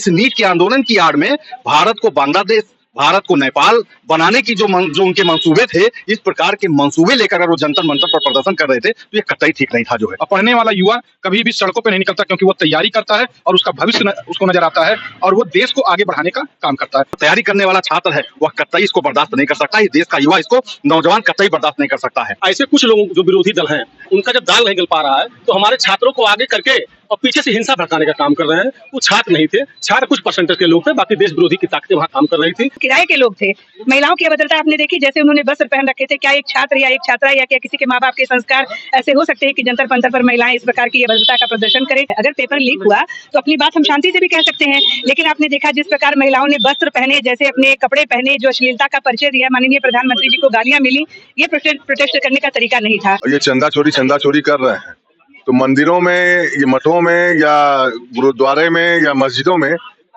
इस नीट के आंदोलन की आड़ में भारत को बांग्लादेश, भारत को नेपाल बनाने की जो उनके मंसूबे थे, इस प्रकार के मंसूबे लेकर अगर वो जंतर मंतर पर प्रदर्शन कर रहे थे तो ये कतई ठीक नहीं था। जो है अब पढ़ने वाला युवा कभी भी सड़कों पे नहीं निकलता, क्योंकि वो तैयारी करता है और उसका भविष्य उसको नजर आता है और वो देश को आगे बढ़ाने का काम करता है। तैयारी करने वाला छात्र है वह कतई इसको बर्दाश्त नहीं कर सकता। इस देश का युवा इसको, नौजवान कतई बर्दाश्त नहीं कर सकता है। ऐसे कुछ लोग जो विरोधी दल हैं, उनका जब दाल नहीं गल पा रहा है तो हमारे छात्रों को आगे करके और पीछे से हिंसा भड़काने का काम कर रहे हैं। वो छात्र नहीं थे, छात्र कुछ परसेंटेज के लोग थे, बाकी देश विरोधी की ताकतें वहाँ काम कर रही थी। किराए के लोग थे। महिलाओं की अभद्रता आपने देखी, जैसे उन्होंने वस्त्र पहन रखे थे। क्या एक छात्र या एक छात्रा या क्या किसी के माँ बाप के संस्कार ऐसे हो सकते हैं कि जंतर मंतर पर महिलाएं इस प्रकार की अभद्रता का प्रदर्शन करें? अगर पेपर लीक हुआ तो अपनी बात हम शांति से भी कह सकते हैं, लेकिन आपने देखा जिस प्रकार महिलाओं ने वस्त्र पहने, जैसे अपने कपड़े पहने, जो अश्लीलता का परिचय दिया, माननीय प्रधानमंत्री जी को गालियां मिली, ये प्रोटेस्ट करने का तरीका नहीं था। ये चंदा चोरी कर रहे हैं तो मंदिरों में, ये मठों में या गुरुद्वारे में या मस्जिदों में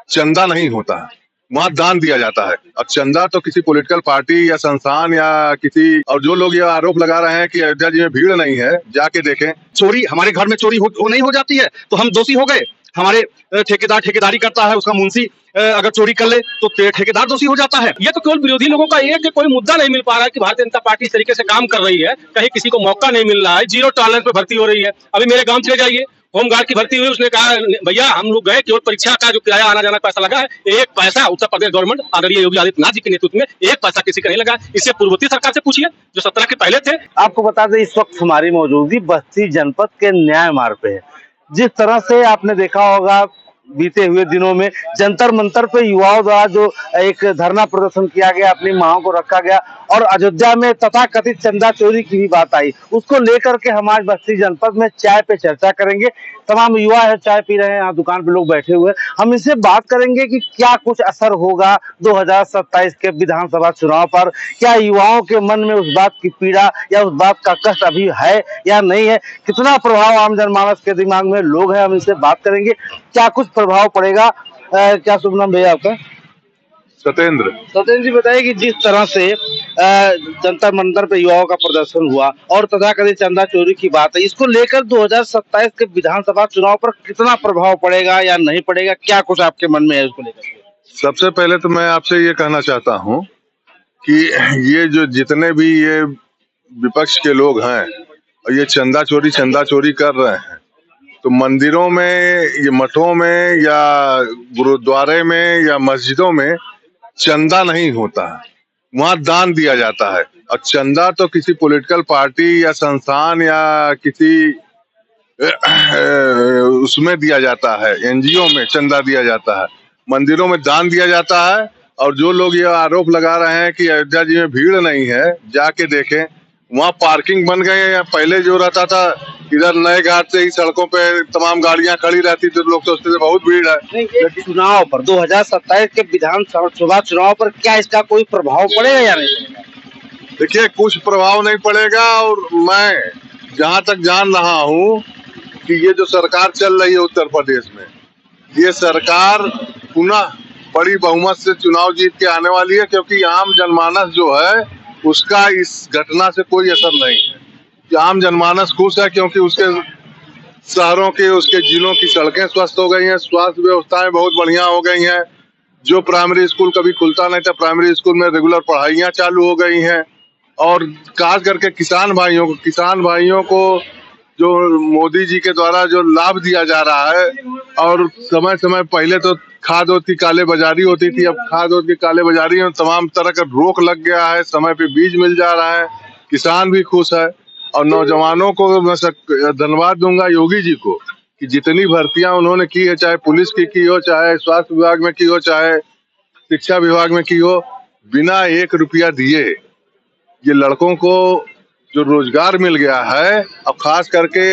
चंदा नहीं होता है, वहाँ दान दिया जाता है। अब चंदा तो किसी पॉलिटिकल पार्टी या संस्थान या किसी, और जो लोग ये आरोप लगा रहे हैं कि अयोध्या जी में भीड़ नहीं है, जाके देखें। चोरी, हमारे घर में चोरी हो नहीं हो जाती है तो हम दोषी हो गए। हमारे ठेकेदार ठेकेदारी करता है, उसका मुंशी अगर चोरी कर ले तो ठेकेदार दोषी हो जाता है। ये तो केवल विरोधी लोगों का ये कि कोई मुद्दा नहीं मिल पा रहा है कि भारतीय जनता पार्टी इस तरीके से काम कर रही है, कहीं किसी को मौका नहीं मिल रहा है, जीरो टॉलरेंस पे भर्ती हो रही है। अभी मेरे गांव चले जाइए, होमगार्ड की भर्ती हुई, उसने कहा भैया हम लोग गए, केवल परीक्षा का जो किराया आना जाना पैसा लगा है, एक पैसा उत्तर प्रदेश गवर्नमेंट आदरणीय योगी आदित्यनाथ जी के नेतृत्व में एक पैसा किसी का नहीं लगा। इससे पूर्ववर्ती सरकार से पूछिए जो 17 के पहले थे। आपको बता दें इस वक्त हमारी मौजूदगी बस्ती जनपद के न्याय मार्ग पे है। जिस तरह से आपने देखा होगा बीते हुए दिनों में जंतर मंतर पे युवाओं द्वारा जो एक धरना प्रदर्शन किया गया, अपनी मांगों को रखा गया और अयोध्या में तथाकथित चंदा चोरी की भी बात आई, उसको लेकर के हम आज बस्ती जनपद में चाय पे चर्चा करेंगे। तमाम युवा है, चाय पी रहे हैं, यहाँ दुकान पे लोग बैठे हुए हैं। हम इससे बात करेंगे कि क्या कुछ असर होगा 2027 के विधानसभा चुनाव पर, क्या युवाओं के मन में उस बात की पीड़ा या उस बात का कष्ट अभी है या नहीं है, कितना प्रभाव आम जनमानस के दिमाग में लोग हैं, हम इससे बात करेंगे। क्या कुछ प्रभाव पड़ेगा? क्या शुभ नाम भैया आपका? सत्येंद्र जी बताइए कि जिस तरह से जंतर मंतर पे युवाओं का प्रदर्शन हुआ और तथाकथित चंदा चोरी की बात है, इसको लेकर 2027 के विधानसभा चुनाव पर कितना प्रभाव पड़ेगा या नहीं पड़ेगा, क्या कुछ आपके मन में है उसको लेकर? सबसे पहले तो मैं आपसे ये कहना चाहता हूँ कि ये जो जितने भी ये विपक्ष के लोग हैं और ये चंदा चोरी कर रहे हैं, तो मंदिरों में, ये मठों में या गुरुद्वारे में या मस्जिदों में चंदा नहीं होता है, वहाँ दान दिया जाता है। और चंदा तो किसी पॉलिटिकल पार्टी या संस्थान या किसी उसमें दिया जाता है, एनजीओ में चंदा दिया जाता है, मंदिरों में दान दिया जाता है। और जो लोग ये आरोप लगा रहे हैं कि अयोध्या जी में भीड़ नहीं है, जाके देखें, वहाँ पार्किंग बन गए हैं। पहले जो रहता था इधर नए घाट से ही सड़कों पे तमाम गाड़ियां खड़ी रहती थी, लोग सोचते थे बहुत भीड़ है। लेकिन चुनाव पर 2027 के विधानसभा चुनाव पर क्या इसका कोई प्रभाव पड़ेगा या नहीं? देखिए, कुछ प्रभाव नहीं पड़ेगा। और मैं जहाँ तक जान रहा हूँ कि ये जो सरकार चल रही है उत्तर प्रदेश में, ये सरकार पुनः बड़ी बहुमत से चुनाव जीत के आने वाली है, क्योंकि आम जनमानस जो है उसका इस घटना से कोई असर नहीं है। आम जनमानस खुश है क्योंकि उसके शहरों के, उसके जिलों की सड़कें स्वस्थ हो गई हैं, स्वास्थ्य व्यवस्थाएं बहुत बढ़िया हो गई हैं। जो प्राइमरी स्कूल कभी खुलता नहीं था, प्राइमरी स्कूल में रेगुलर पढ़ाइयाँ चालू हो गई हैं। और खास करके किसान भाइयों को जो मोदी जी के द्वारा जो लाभ दिया जा रहा है, और समय समय पहले तो खाद ओद की काले बाजारी होती थी, अब खाद ओद की काले बाजारी में तमाम तरह का रोक लग गया है, समय पे बीज मिल जा रहा है, किसान भी खुश है। और नौजवानों को मैं धन्यवाद दूंगा योगी जी को कि जितनी भर्तियां उन्होंने की है, चाहे पुलिस की हो, चाहे स्वास्थ्य विभाग में की हो, चाहे शिक्षा विभाग में की हो, बिना 1 रुपया दिए ये लड़कों को जो रोजगार मिल गया है। अब खास करके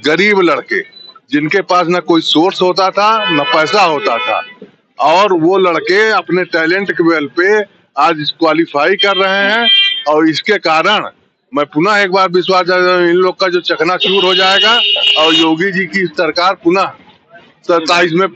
गरीब लड़के जिनके पास न कोई सोर्स होता था न पैसा होता था, और वो लड़के अपने टैलेंट के बल पे आज क्वालिफाई कर रहे हैं। और इसके कारण मैं पुनः एक बार विश्वास करता हूं इन लोग का जो चकनाचूर हो जाएगा और योगी जी की सरकार पुनः 27 में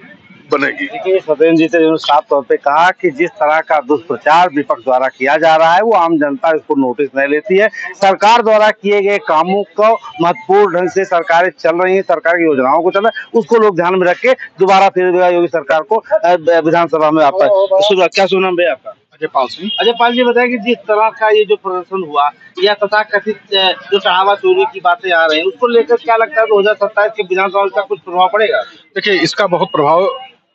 बनेगी। देखिए सत्येंद्र जी ने साफ तौर पे कहा कि जिस तरह का दुष्प्रचार विपक्ष द्वारा किया जा रहा है वो आम जनता इसको नोटिस नहीं लेती है। सरकार द्वारा किए गए कामों को महत्वपूर्ण ढंग से सरकारें चल रही है, सरकार की योजनाओं को चल रहा है, उसको लोग ध्यान में रख के दोबारा फिर योगी सरकार को विधानसभा में आपका क्या सुना भैया आपका? अजय पाल सिंह। अजय पाल जी बताया कि जिस तरह का ये जो प्रदर्शन हुआ या तथाकथित जो चढ़ावा चोरी की बातें आ रही हैं उसको लेकर क्या लगता है 2027 के विधानसभा का कुछ प्रभाव पड़ेगा? देखिए, इसका बहुत प्रभाव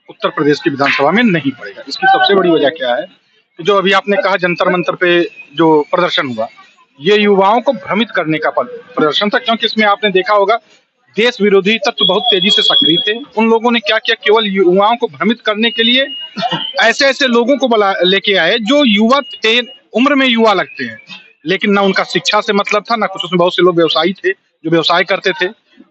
उत्तर प्रदेश की विधानसभा में नहीं पड़ेगा। इसकी सबसे बड़ी वजह क्या है, जो अभी आपने कहा जंतर मंतर पे जो प्रदर्शन हुआ, ये युवाओं को भ्रमित करने का प्रदर्शन था, क्योंकि इसमें आपने देखा होगा देश विरोधी तत्व बहुत तेजी से सक्रिय थे। उन लोगों ने क्या किया, केवल युवाओं को भ्रमित करने के लिए ऐसे ऐसे लोगों को लेके आए जो युवा थे, उम्र में युवा लगते हैं, लेकिन ना उनका शिक्षा से मतलब था, ना कुछ। उसमें बहुत से लोग व्यवसायी थे जो व्यवसाय करते थे,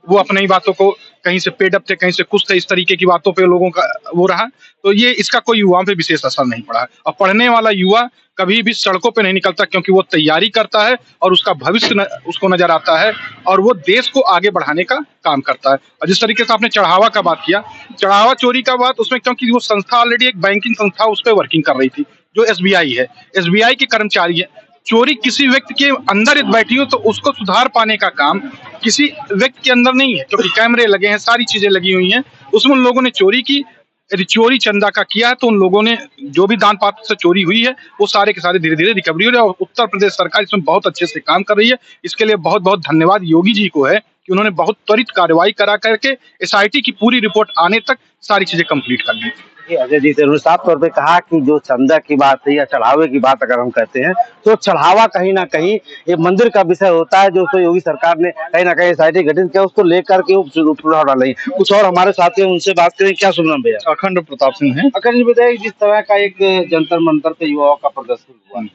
वो अपने ही बातों को कहीं से पेड अप थे, कहीं से कुछ थे, इस तरीके की बातों पे लोगों का वो रहा। तो ये इसका कोई युवाओं पे विशेष असर नहीं पड़ा है। और पढ़ने वाला युवा कभी भी सड़कों पे नहीं निकलता, क्योंकि वो तैयारी करता है और उसका भविष्य उसको नजर आता है और वो देश को आगे बढ़ाने का काम करता है। और जिस तरीके से आपने चढ़ावा का बात किया, चढ़ावा चोरी का बात, उसमें क्योंकि वो संस्था ऑलरेडी एक बैंकिंग संस्था उस पर वर्किंग कर रही थी, जो SBI है, SBI के कर्मचारी है। चोरी किसी व्यक्ति के अंदर बैठी हो तो उसको सुधार पाने का काम किसी व्यक्ति के अंदर नहीं है, क्योंकि कैमरे लगे हैं, सारी चीजें लगी हुई हैं। उसमें उन लोगों ने चोरी की, यदि चोरी चंदा का किया है तो उन लोगों ने जो भी दान पात्र से चोरी हुई है वो सारे के सारे धीरे धीरे रिकवरी हो रहे हैं। और उत्तर प्रदेश सरकार इसमें बहुत अच्छे से काम कर रही है। इसके लिए बहुत बहुत धन्यवाद योगी जी को है कि उन्होंने बहुत त्वरित कार्रवाई करा करके SIT की पूरी रिपोर्ट आने तक सारी चीजें कंप्लीट कर ली। अजय जी ने साफ तौर पे कहा कि जो चंदा की बात है या चढ़ावे की बात अगर हम कहते हैं तो चढ़ावा कहीं ना कहीं ये मंदिर का विषय होता है, जो उसको योगी सरकार ने कहीं ना कहीं SIT गठित किया, उसको लेकर के प्रभाव डाल रही है। कुछ और हमारे साथी हैं, उनसे बात करें। क्या सुनना भैया? अखंड प्रताप सिंह है। अखंड जी बताइए, जिस तरह का एक जंतर मंतर पे युवाओं का प्रदर्शन हुआ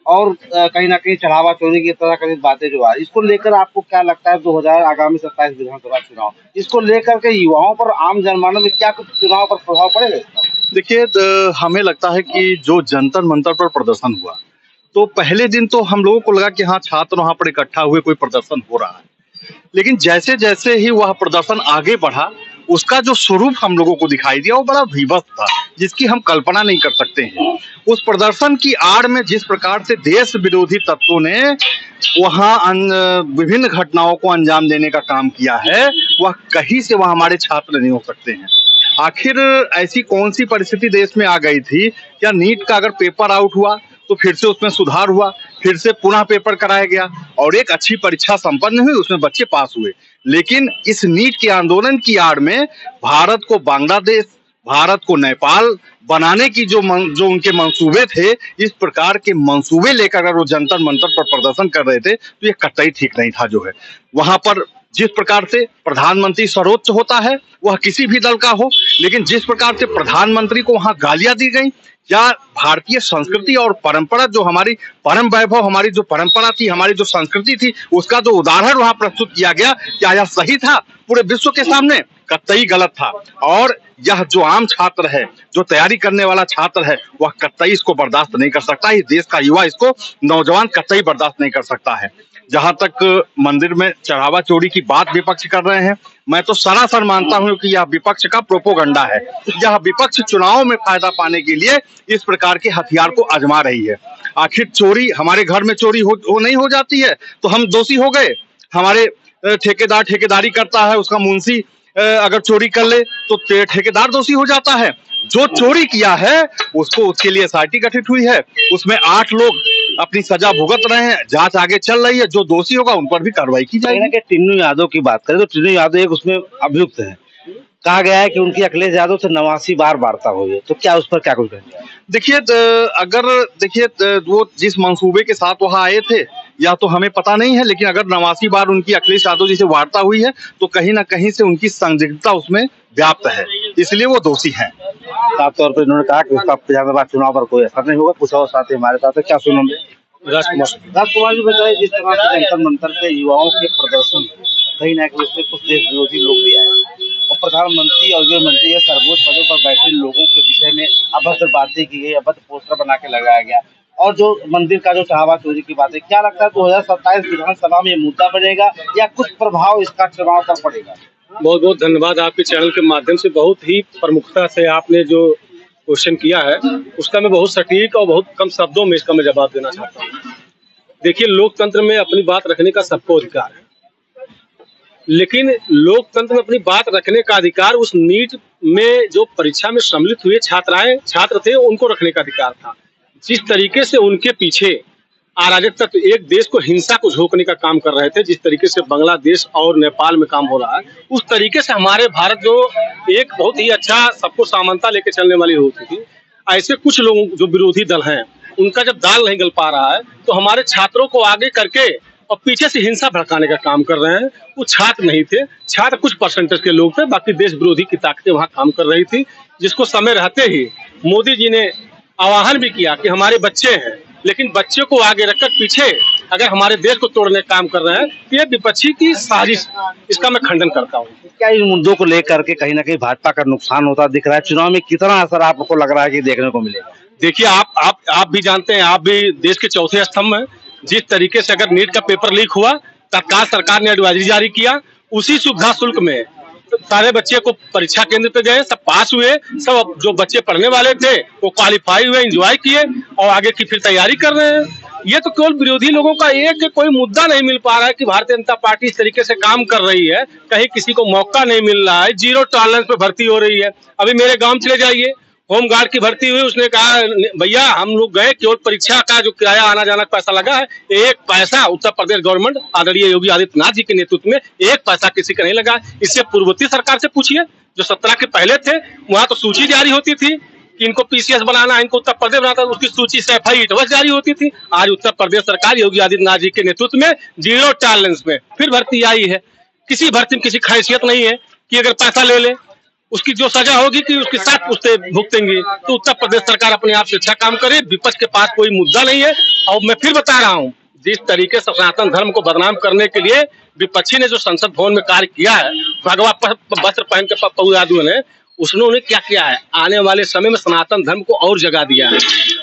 और कहीं ना कहीं चढ़ावा चोरी की तरह कथित बातें जो आई, इसको लेकर आपको क्या लगता है 2000 आगामी 27 विधानसभा चुनाव, इसको लेकर के युवाओं पर, आम जनमानस में क्या कुछ चुनाव पर प्रभाव पड़ेगा? देखिए, हमें लगता है कि जो जंतर मंतर पर प्रदर्शन हुआ, तो पहले दिन तो हम लोगों को लगा कि हाँ, छात्र वहां पर इकट्ठा हुए, कोई प्रदर्शन हो रहा है। लेकिन जैसे जैसे ही वह प्रदर्शन आगे बढ़ा, उसका जो स्वरूप हम लोगों को दिखाई दिया वो बड़ा भीभत्स था, जिसकी हम कल्पना नहीं कर सकते हैं। उस प्रदर्शन की आड़ में जिस प्रकार से देश विरोधी तत्वों ने वहां विभिन्न घटनाओं को अंजाम देने का काम किया है, वह कहीं से वह हमारे छात्र नहीं हो सकते हैं। आखिर ऐसी कौन सी परिस्थिति देश में आ गई थी? क्या नीट का अगर पेपर आउट हुआ तो फिर से उसमें सुधार हुआ, फिर से पुनः पेपर कराया गया और एक अच्छी परीक्षा संपन्न हुई, उसमें बच्चे पास हुए। लेकिन इस नीट के आंदोलन की आड़ में भारत को बांग्लादेश, भारत को नेपाल बनाने की जो उनके मंसूबे थे, इस प्रकार के मंसूबे लेकर अगर वो जंतर मंतर पर प्रदर्शन कर रहे थे तो ये कतई ठीक नहीं था। जो है वहां पर जिस प्रकार से प्रधानमंत्री सर्वोच्च होता है, वह किसी भी दल का हो, लेकिन जिस प्रकार से प्रधानमंत्री को वहां गालियां दी गई, या भारतीय संस्कृति और परंपरा, जो हमारी परम वैभव, हमारी जो परंपरा थी, हमारी जो संस्कृति थी, उसका जो उदाहरण वहां प्रस्तुत किया गया, क्या यह सही था? पूरे विश्व के सामने कतई गलत था। और यह जो आम छात्र है, जो तैयारी करने वाला छात्र है, वह कतई इसको बर्दाश्त नहीं कर सकता। इस देश का युवा इसको, नौजवान कतई बर्दाश्त नहीं कर सकता है। जहां तक मंदिर में चढ़ावा चोरी की बात विपक्ष कर रहे हैं, मैं तो सरासर मानता हूं कि यह विपक्ष का प्रोपोगंडा है। यह विपक्ष चुनाव में फायदा पाने के लिए इस प्रकार के हथियार को आजमा रही है। आखिर चोरी, हमारे घर में चोरी हो नहीं हो जाती है तो हम दोषी हो गए? हमारे ठेकेदार ठेकेदारी करता है, उसका मुंशी अगर चोरी कर ले तो ठेकेदार दोषी हो जाता है? जो चोरी किया है उसको, उसके लिए SIT गठित हुई है, उसमें 8 लोग अपनी सजा भुगत रहे हैं, जांच आगे चल रही है, जो दोषी होगा उन पर भी कार्रवाई की जाएगी। टिन्नू यादव की बात करें तो टिन्नू यादव एक उसमें अभियुक्त है, कहा गया है कि उनकी अखिलेश यादव से 89 बार वार्ता हुई है, तो क्या उस पर क्या कुछ कहेंगे? देखिए, वो जिस मंसूबे के साथ वहां आए थे या तो हमें पता नहीं है, लेकिन अगर 89 बार उनकी अखिलेश यादव जी से वार्ता हुई है तो कहीं ना कहीं से उनकी संदिग्धता उसमें व्याप्त है, इसलिए वो दोषी हैं। साफ तौर पर उन्होंने कहा कि उसका विधानसभा चुनाव पर कोई असर नहीं होगा। कुछ और साथी हमारे साथ है, क्या सुनोगे? राजकुमार जी बताइए, जिस तरह से जंतर मंतर पे युवाओं के प्रदर्शन कहीं ना कहीं उसमें कुछ देश विरोधी लोग भी आए और प्रधानमंत्री और गृह मंत्री या सर्वोच्च पदों पर बैठे लोगों के विषय में अभद्र बातें की गई, अभद्र पोस्टर बना के लगाया गया, और जो मंदिर का जो चढ़ावा चोरी की बात है, क्या लगता है 2027 विधानसभा में ये मुद्दा बनेगा या कुछ प्रभाव इसका चुनाव पर पड़ेगा? बहुत बहुत धन्यवाद। आपके चैनल के माध्यम से बहुत ही प्रमुखता से आपने जो क्वेश्चन किया है उसका मैं बहुत सटीक और बहुत कम शब्दों में इसका मैं जवाब देना चाहता हूँ। देखिए, लोकतंत्र में अपनी बात रखने का सबको अधिकार है, लेकिन लोकतंत्र में अपनी बात रखने का अधिकार उस नीट में जो परीक्षा में सम्मिलित हुए छात्र थे उनको रखने का अधिकार था। जिस तरीके से उनके पीछे अराजक तत्व एक देश को हिंसा को झोंकने का काम कर रहे थे, जिस तरीके से बांग्लादेश और नेपाल में काम हो रहा है, उस तरीके से हमारे भारत जो एक बहुत ही अच्छा सबको समानता लेके चलने वाली होती थी, ऐसे कुछ लोग जो विरोधी दल हैं उनका जब दाल नहीं गल पा रहा है तो हमारे छात्रों को आगे करके और पीछे से हिंसा भड़काने का काम कर रहे हैं। वो छात्र नहीं थे, छात्र कुछ परसेंटेज के लोग थे, बाकी देश विरोधी की ताकतें वहां काम कर रही थी, जिसको समय रहते ही मोदी जी ने आह्वान भी किया कि हमारे बच्चे हैं, लेकिन बच्चे को आगे रखकर पीछे अगर हमारे देश को तोड़ने का काम कर रहे हैं तो ये विपक्षी की साजिश, इसका मैं खंडन करता हूँ। क्या इन मुद्दों को लेकर के कहीं ना कहीं भाजपा का नुकसान होता दिख रहा है? चुनाव में कितना असर आपको लग रहा है कि देखने को मिलेगा? देखिए, आप भी जानते हैं, आप भी देश के चौथे स्तंभ हैं। जिस तरीके से अगर नीट का पेपर लीक हुआ, तत्काल सरकार ने एडवाइजरी जारी किया, उसी सुविधा शुल्क में सारे बच्चे को परीक्षा केंद्र पे गए, सब पास हुए, सब जो बच्चे पढ़ने वाले थे वो क्वालिफाई हुए, एंजॉय किए और आगे की फिर तैयारी कर रहे हैं। ये तो केवल विरोधी लोगों का एक कोई मुद्दा नहीं मिल पा रहा है कि भारतीय जनता पार्टी इस तरीके से काम कर रही है, कहीं किसी को मौका नहीं मिल रहा है, जीरो टॉलरेंस पे भर्ती हो रही है। अभी मेरे गाँव चले जाइए, होमगार्ड की भर्ती हुई, उसने कहा भैया हम लोग गए, केवल परीक्षा का जो किराया आना जाना पैसा लगा है, एक पैसा उत्तर प्रदेश गवर्नमेंट आदरणीय योगी आदित्यनाथ जी के नेतृत्व में एक पैसा किसी का नहीं लगा। इससे पूर्ववर्ती सरकार से पूछिए जो 17 के पहले थे, वहां तो सूची जारी होती थी कि इनको पीसीएस बनाना, इनको उत्तर प्रदेश बनाना, उसकी सूची सैफई इटवस जारी होती थी। आज उत्तर प्रदेश सरकार योगी आदित्यनाथ जी के नेतृत्व में जीरो टॉलरेंस में फिर भर्ती आई है। किसी भर्ती में किसी हैसियत नहीं है कि अगर पैसा ले ले उसकी जो सजा होगी कि उसके साथ उससे भुगतेंगे। तो उत्तर प्रदेश सरकार अपने आप से अच्छा काम करे, विपक्ष के पास कोई मुद्दा नहीं है। और मैं फिर बता रहा हूँ, जिस तरीके से सनातन धर्म को बदनाम करने के लिए विपक्षी ने जो संसद भवन में कार्य किया है, भगवा वस्त्र पहन के पप्पू यादव ने, उन्होंने क्या किया है, आने वाले समय में सनातन धर्म को और जगह दिया है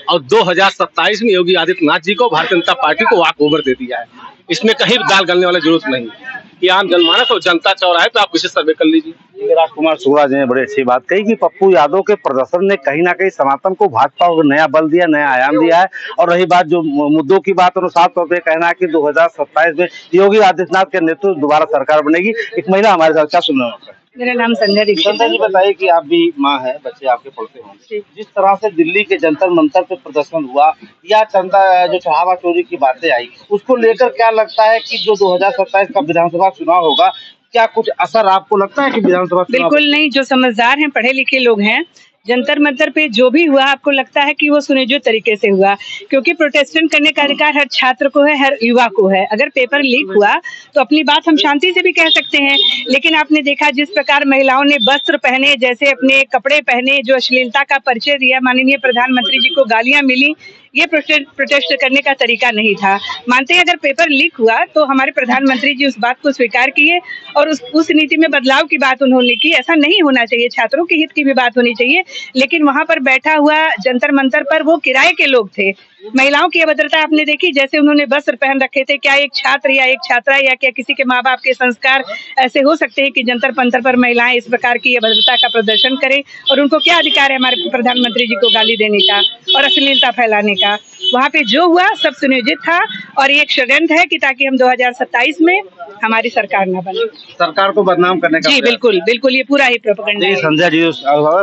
और 2027 में योगी आदित्यनाथ जी को भारतीय जनता पार्टी को वॉक ओवर दे दिया है। इसमें कहीं दाल गलने वाली जरूरत नहीं है। ये आम जनमानस और जनता चौराहे पे आप विशेष सर्वे कर लीजिए। राजकुमार शुक्ला जी ने बड़ी अच्छी बात कही कि पप्पू यादव के प्रदर्शन ने कहीं ना कहीं सनातन को भाजपा को नया बल दिया, नया आयाम दिया है। और रही बात जो मुद्दों की बात, तो साफ तौर पर कहना है कि 2027 में योगी आदित्यनाथ के नेतृत्व दोबारा सरकार बनेगी। एक महिला हमारे साथ, क्या सुनना है? मेरा नाम संध्या दीक्षित। संध्या जी, बताइए कि आप भी माँ है, बच्चे आपके पढ़ते होंगे, जिस तरह से दिल्ली के जंतर मंतर पे प्रदर्शन हुआ या चंदा जो चढ़ावा चोरी की बातें आई, उसको लेकर क्या लगता है कि जो 2027 का विधानसभा चुनाव होगा, क्या कुछ असर आपको लगता है कि विधानसभा? बिल्कुल नहीं। जो समझदार हैं, पढ़े लिखे लोग हैं, जंतर मंतर पे जो भी हुआ आपको लगता है कि वो सुनियोजित तरीके से हुआ, क्योंकि प्रोटेस्टेंट करने का अधिकार हर छात्र को है, हर युवा को है। अगर पेपर लीक हुआ तो अपनी बात हम शांति से भी कह सकते हैं, लेकिन आपने देखा जिस प्रकार महिलाओं ने वस्त्र पहने, जैसे अपने कपड़े पहने, जो अश्लीलता का परिचय दिया, माननीय प्रधानमंत्री जी को गालियां मिली, ये प्रोटेस्ट करने का तरीका नहीं था। मानते हैं अगर पेपर लीक हुआ तो हमारे प्रधानमंत्री जी उस बात को स्वीकार किए और उस नीति में बदलाव की बात उन्होंने की। ऐसा नहीं होना चाहिए, छात्रों के हित की भी बात होनी चाहिए, लेकिन वहां पर बैठा हुआ जंतर मंतर पर वो किराए के लोग थे। महिलाओं की अभद्रता आपने देखी, जैसे उन्होंने वस्त्र पहन रखे थे। क्या एक छात्र या एक छात्रा या क्या किसी के माँ बाप के संस्कार ऐसे हो सकते हैं कि जंतर मंतर पर महिलाएं इस प्रकार की अभद्रता का प्रदर्शन करें? और उनको क्या अधिकार है हमारे प्रधानमंत्री जी को गाली देने का और अश्लीलता फैलाने का? वहाँ पे जो हुआ सब सुनियोजित था और ये एक षड्यंत्र है कि ताकि हम 2027 में हमारी सरकार न बने, सरकार को बदनाम करने का। जी बिल्कुल बिल्कुल, ये पूरा ही प्रोपेगेंडा है। संजय जी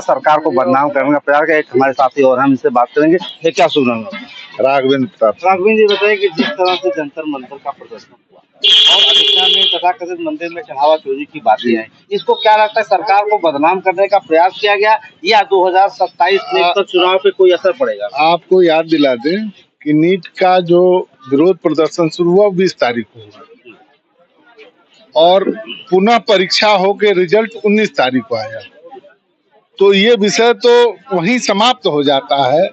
सरकार को बदनाम करने का प्रयास किया। एक हमारे साथी और हम इससे बात करेंगे। ये क्या सुन राघवेंद्र प्रताप। राघवेंद्र जी, बताइए कि जिस तरह से जंतर मंतर का प्रदर्शन हुआ और अयोध्या में तथाकथित मंदिर में चढ़ावा चोरी की बातें आई, इसको क्या लगता है सरकार को बदनाम करने का प्रयास किया गया या 2027 में तो चुनाव पे कोई असर पड़ेगा? आपको याद दिला दें कि नीट का जो विरोध प्रदर्शन शुरू हुआ 20 तारीख को हुआ और पुनः परीक्षा होके रिजल्ट 19 तारीख को आया। तो ये विषय तो वहीं समाप्त हो जाता है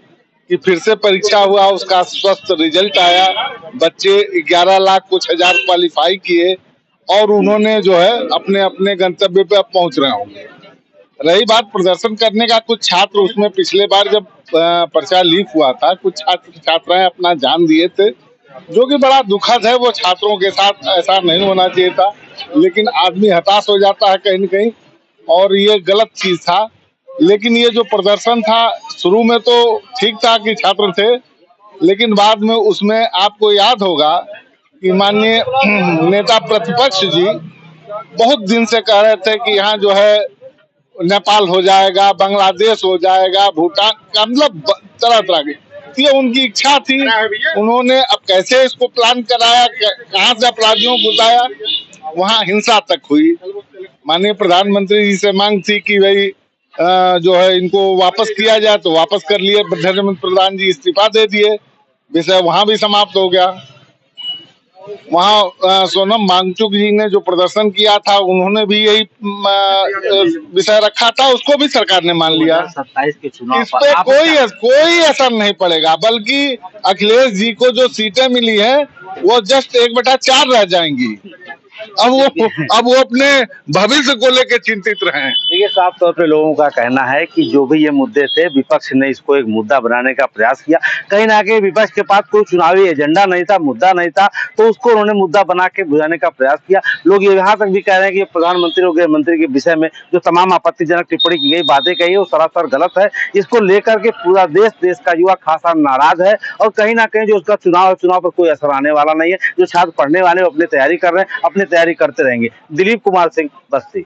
कि फिर से परीक्षा हुआ, उसका स्वस्थ रिजल्ट आया, बच्चे 11 लाख कुछ हजार क्वालिफाई किए और उन्होंने जो है अपने अपने गंतव्य पे अब पहुंच रहे होंगे। रही बात प्रदर्शन करने का, कुछ छात्र उसमें पिछले बार जब पर्चा लीक हुआ था, कुछ छात्र छात्राएं अपना जान दिए थे, जो कि बड़ा दुखद है। वो छात्रों के साथ ऐसा नहीं होना चाहिए था। लेकिन आदमी हताश हो जाता है कहीं न कहीं, और ये गलत चीज था। लेकिन ये जो प्रदर्शन था शुरू में तो ठीक था कि छात्र थे, लेकिन बाद में उसमें आपको याद होगा कि माननीय नेता प्रतिपक्ष जी बहुत दिन से कह रहे थे कि यहाँ जो है नेपाल हो जाएगा, बांग्लादेश हो जाएगा, भूटान का, मतलब तरह तरह की, ये उनकी इच्छा थी। उन्होंने अब कैसे इसको प्लान कराया, कहाँ से अपराधियों को घुसाया, वहाँ हिंसा तक हुई। माननीय प्रधानमंत्री जी से मांग थी कि भाई जो है इनको वापस किया जाए, तो वापस कर लिए। धर्मेंद्र प्रधान जी इस्तीफा दे दिए, विषय वहां भी समाप्त हो गया। वहाँ सोनम वांगचुक जी ने जो प्रदर्शन किया था, उन्होंने भी यही विषय रखा था, उसको भी सरकार ने मान लिया। 27 के चुनाव इस पे कोई असर नहीं पड़ेगा, बल्कि अखिलेश जी को जो सीटें मिली है वो जस्ट 1/4 रह जाएंगी। अब वो अपने भविष्य को लेकर चिंतित रहे। देखिए, साफ तौर पे लोगों का कहना है कि जो भी ये मुद्दे थे, विपक्ष ने इसको एक मुद्दा बनाने का प्रयास किया। कहीं ना कहीं विपक्ष के पास कोई चुनावी एजेंडा नहीं था, मुद्दा नहीं था, तो उसको उन्होंने मुद्दा बना के बुझाने का प्रयास किया। लोग यहाँ तक भी कह रहे हैं कि प्रधानमंत्री और गृह मंत्री के विषय में जो तमाम आपत्तिजनक टिप्पणी की गई, बातें कही है, वो सरासर गलत है। इसको लेकर के पूरा देश का युवा खासा नाराज है, और कहीं ना कहीं जो उसका चुनाव पर कोई असर आने वाला नहीं है। जो छात्र पढ़ने वाले अपनी तैयारी कर रहे हैं, अपनी तैयारी करते रहेंगे। दिलीप कुमार सिंह, बस्ती।